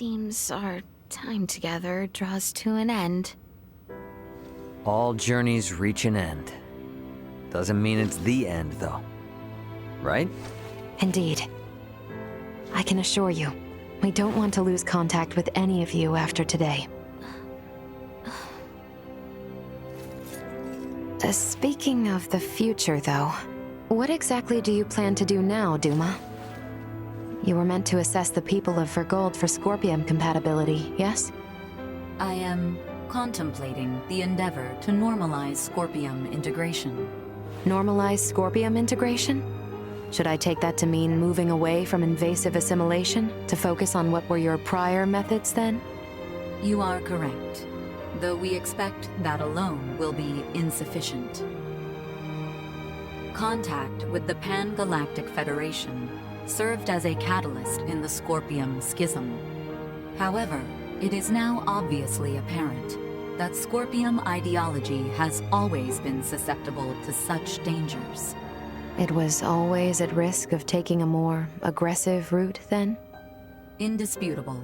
seems our time together draws to an end. All journeys reach an end. Doesn't mean it's the end, though. Right? Indeed. I can assure you, we don't want to lose contact with any of you after today. Speaking of the future, though, what exactly do you plan to do now, Duma? You were meant to assess the people of Vergold for Scorpium compatibility, yes? I am contemplating the endeavor to normalize Scorpium integration. Normalize Scorpium integration? Should I take that to mean moving away from invasive assimilation to focus on what were your prior methods then? You are correct, though we expect that alone will be insufficient. Contact with the Pan-Galactic Federation served as a catalyst in the Scorpium schism. However, it is now obviously apparent that Scorpium ideology has always been susceptible to such dangers. It was always at risk of taking a more aggressive route, then? Indisputable.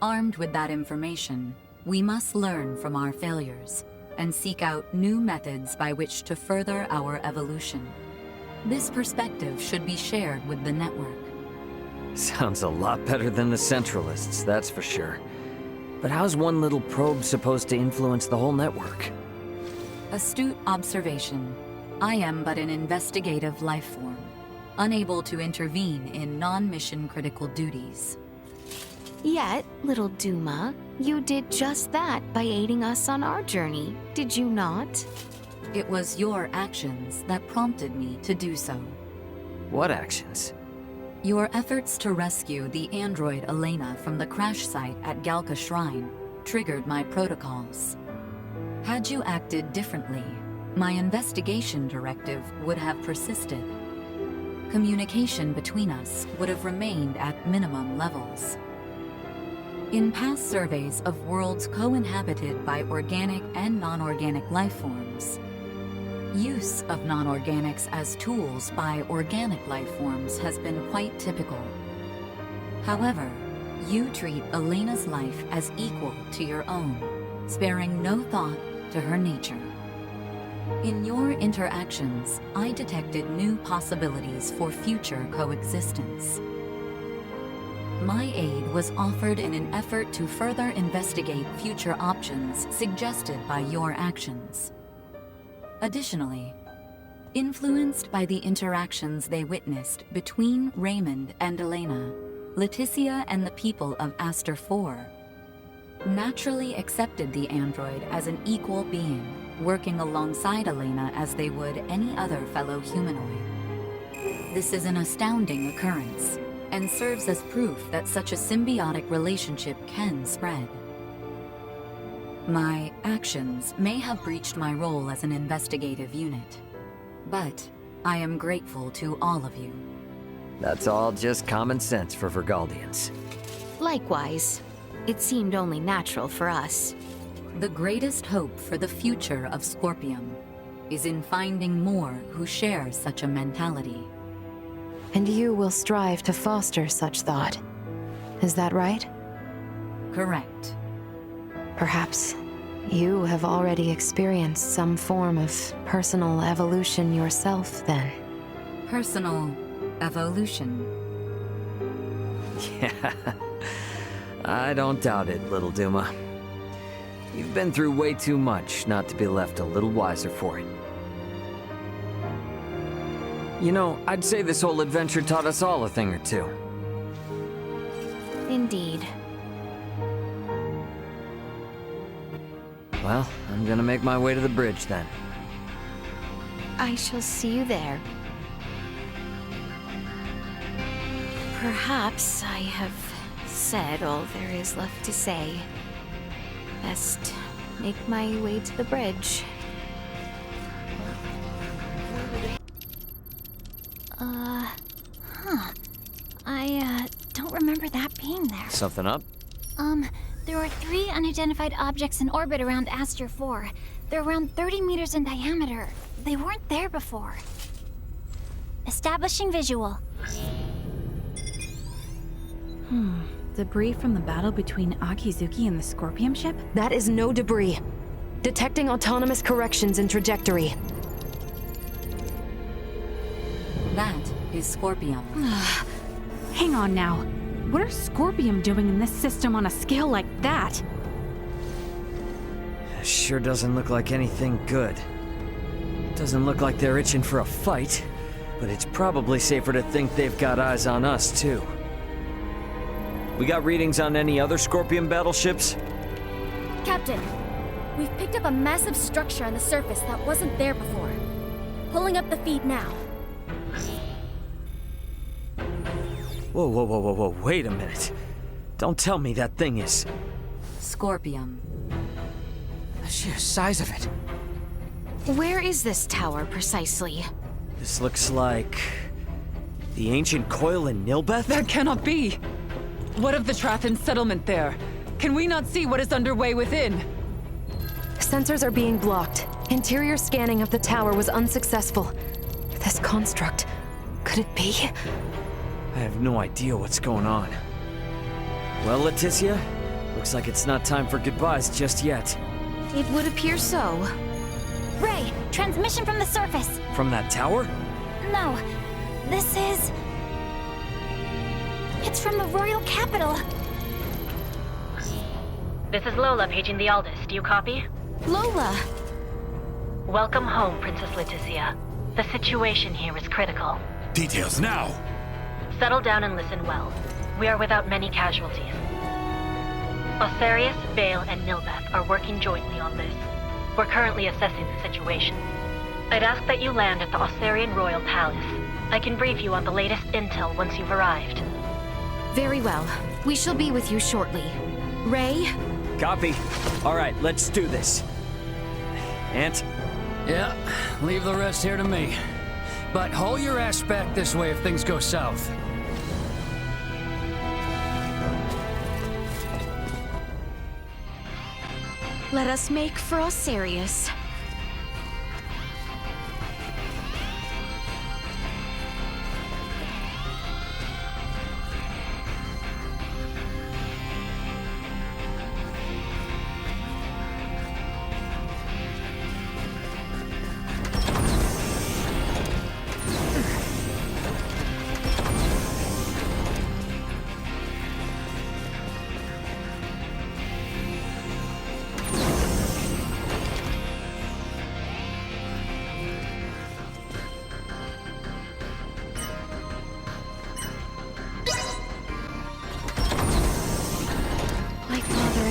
Armed with that information, we must learn from our failures and seek out new methods by which to further our evolution. This perspective should be shared with the network. Sounds a lot better than the Centralists, that's for sure. But how's one little probe supposed to influence the whole network? Astute observation. I am but an investigative life form, unable to intervene in non-mission critical duties. Yet, little Duma, you did just that by aiding us on our journey, did you not? It was your actions that prompted me to do so. What actions? Your efforts to rescue the android Elena from the crash site at Galka Shrine triggered my protocols. Had you acted differently, my investigation directive would have persisted. Communication between us would have remained at minimum levels. In past surveys of worlds co-inhabited by organic and non-organic life forms, use of non-organics as tools by organic life forms has been quite typical. However, you treat Elena's life as equal to your own, sparing no thought to her nature. In your interactions, I detected new possibilities for future coexistence. My aid was offered in an effort to further investigate future options suggested by your actions. Additionally, influenced by the interactions they witnessed between Raymond and Elena, Leticia and the people of Aster 4 naturally accepted the android as an equal being, working alongside Elena as they would any other fellow humanoid. This is an astounding occurrence, and serves as proof that such a symbiotic relationship can spread. My actions may have breached my role as an investigative unit, but I am grateful to all of you. That's all just common sense for Vergaldians. Likewise, it seemed only natural for us. The greatest hope for the future of Scorpium is in finding more who share such a mentality. And you will strive to foster such thought. Is that right? Correct. Perhaps you have already experienced some form of personal evolution yourself, then. Personal evolution. Yeah, I don't doubt it, little Duma. You've been through way too much not to be left a little wiser for it. You know, I'd say this whole adventure taught us all a thing or two. Indeed. Well, I'm gonna make my way to the bridge then. I shall see you there. Perhaps I have said all there is left to say. Best make my way to the bridge. I don't remember that being there. Something up? There were 3 unidentified objects in orbit around Aster 4. They're around 30 meters in diameter. They weren't there before. Establishing visual. Debris from the battle between Akizuki and the Scorpium ship? That is no debris. Detecting autonomous corrections in trajectory. That is Scorpium. Hang on now. What are Scorpium doing in this system on a scale like that? Sure doesn't look like anything good. Doesn't look like they're itching for a fight, but it's probably safer to think they've got eyes on us, too. We got readings on any other Scorpion battleships? Captain, we've picked up a massive structure on the surface that wasn't there before. Pulling up the feed now. Whoa, whoa, whoa, whoa, whoa, wait a minute. Don't tell me that thing is... Scorpium. The sheer size of it. Where is this tower precisely? This looks like... the ancient coil in Nilbeth? That cannot be! What of the Trathan settlement there? Can we not see what is underway within? Sensors are being blocked. Interior scanning of the tower was unsuccessful. This construct, could it be? I have no idea what's going on. Well, Leticia, looks like it's not time for goodbyes just yet. It would appear so. Ray, transmission from the surface. From that tower? No, this is... It's from the royal capital. This is Lola paging the Aldous. Do you copy? Lola! Welcome home, Princess Leticia. The situation here is critical. Details now! Settle down and listen well. We are without many casualties. Osarius, Vale, and Nilbeth are working jointly on this. We're currently assessing the situation. I'd ask that you land at the Osarian Royal Palace. I can brief you on the latest intel once you've arrived. Very well. We shall be with you shortly. Ray? Copy. All right, let's do this. Ant? Yeah, leave the rest here to me. But haul your ass back this way if things go south. Let us make for Osarius.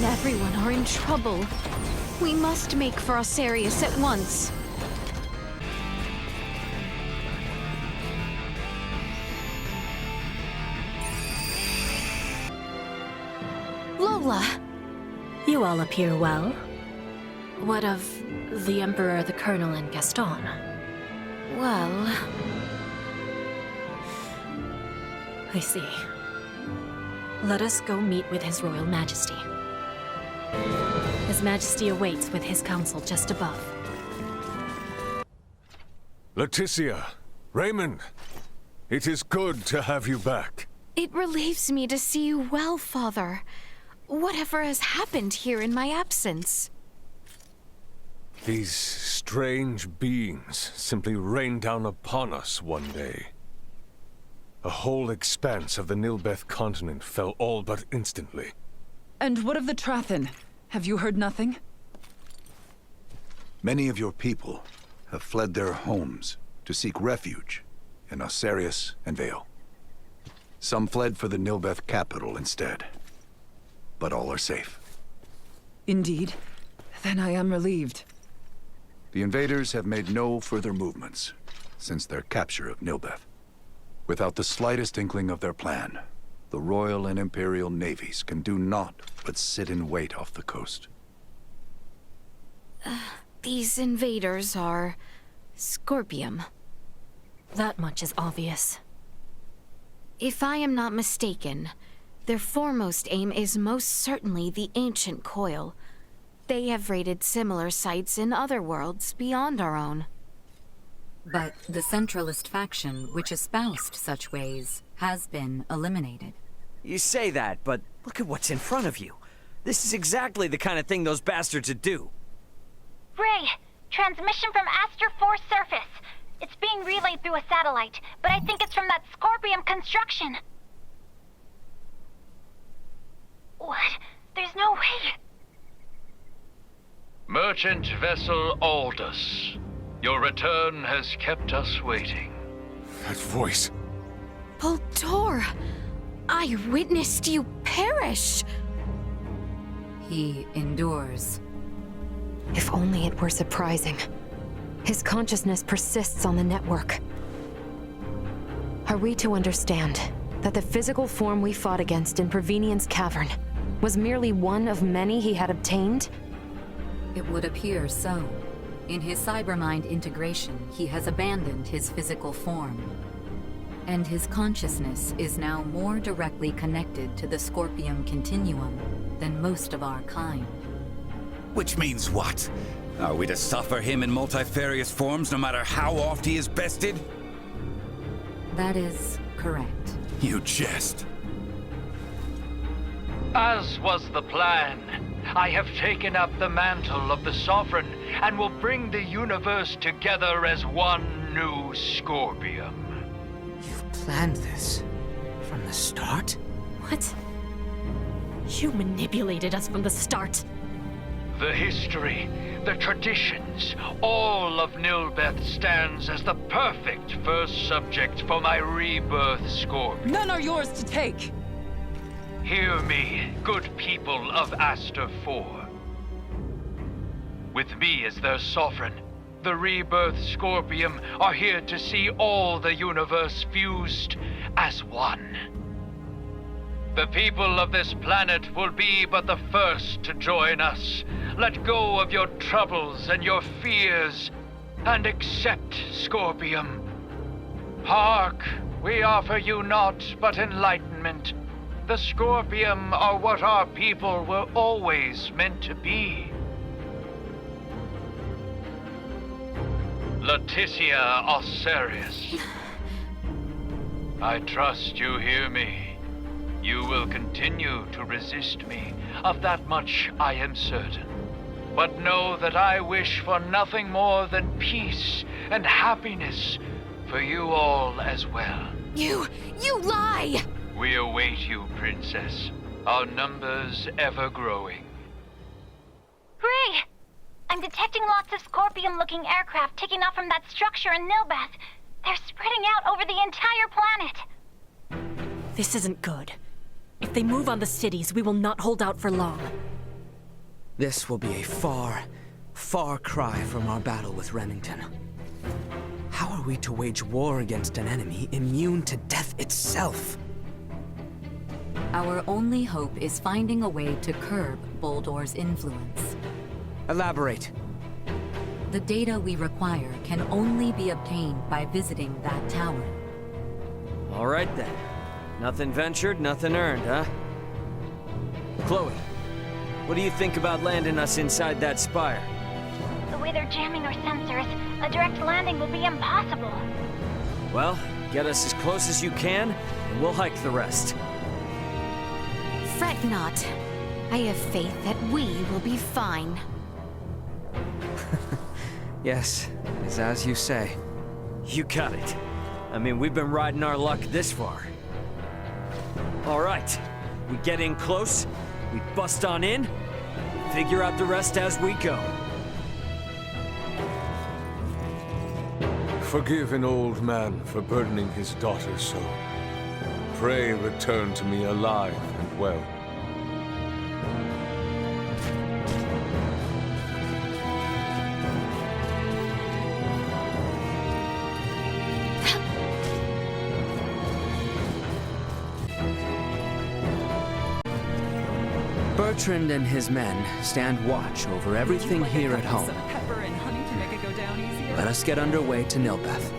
Everyone are in trouble. We must make for Osarius at once. Lola! You all appear well. What of the Emperor, the Colonel, and Gaston? Well... I see. Let us go meet with His Royal Majesty. His Majesty awaits with his council just above. Leticia, Raymond, it is good to have you back. It relieves me to see you well, Father. Whatever has happened here in my absence? These strange beings simply rained down upon us one day. A whole expanse of the Nilbeth continent fell all but instantly. And what of the Trathan? Have you heard nothing? Many of your people have fled their homes to seek refuge in Osarius and Vale. Some fled for the Nilbeth capital instead, but all are safe. Indeed. Then I am relieved. The invaders have made no further movements since their capture of Nilbeth. Without the slightest inkling of their plan, the Royal and Imperial navies can do naught but sit in wait off the coast. These invaders are... Scorpium. That much is obvious. If I am not mistaken, their foremost aim is most certainly the ancient coil. They have raided similar sites in other worlds beyond our own. But the Centralist faction, which espoused such ways, has been eliminated. You say that, but look at what's in front of you. This is exactly the kind of thing those bastards would do. Ray, transmission from Aster 4 surface. It's being relayed through a satellite, but I think it's from that Scorpium construction. What? There's no way. Merchant vessel Aldous. Your return has kept us waiting. That voice. Voltor! I witnessed you perish! He endures. If only it were surprising. His consciousness persists on the network. Are we to understand that the physical form we fought against in Provenien's cavern was merely one of many he had obtained? It would appear so. In his cybermind integration, he has abandoned his physical form. And his consciousness is now more directly connected to the Scorpium continuum than most of our kind. Which means what? Are we to suffer him in multifarious forms no matter how oft he is bested? That is correct. You jest. As was the plan, I have taken up the mantle of the Sovereign and will bring the universe together as one new Scorpium. You've planned this from the start? What? You manipulated us from the start. The history, the traditions, all of Nilbeth stands as the perfect first subject for my rebirth Scorpion. None are yours to take! Hear me, good people of Aster 4. With me as their sovereign, the rebirth Scorpium are here to see all the universe fused as one. The people of this planet will be but the first to join us. Let go of your troubles and your fears, and accept Scorpium. Hark, we offer you naught but enlightenment. The Scorpium are what our people were always meant to be. Leticia Osirius. I trust you hear me. You will continue to resist me. Of that much I am certain. But know that I wish for nothing more than peace and happiness for you all as well. You lie! We await you, Princess. Our numbers ever growing. Ray! I'm detecting lots of Scorpium-looking aircraft taking off from that structure in Nilbeth. They're spreading out over the entire planet. This isn't good. If they move on the cities, we will not hold out for long. This will be a far, far cry from our battle with Remington. How are we to wage war against an enemy immune to death itself? Our only hope is finding a way to curb Boldor's influence. Elaborate. The data we require can only be obtained by visiting that tower. All right then. Nothing ventured, nothing earned, huh? Chloe, what do you think about landing us inside that spire? The way they're jamming our sensors, a direct landing will be impossible. Well, get us as close as you can, and we'll hike the rest. Fret not. I have faith that we will be fine. Yes, it's as you say. You got it. I mean, we've been riding our luck this far. All right. We get in close, we bust on in, we figure out the rest as we go. Forgive an old man for burdening his daughter so. Pray return to me alive and well. Bertrand and his men stand watch over everything here at home. Let us get underway to Nilbeth.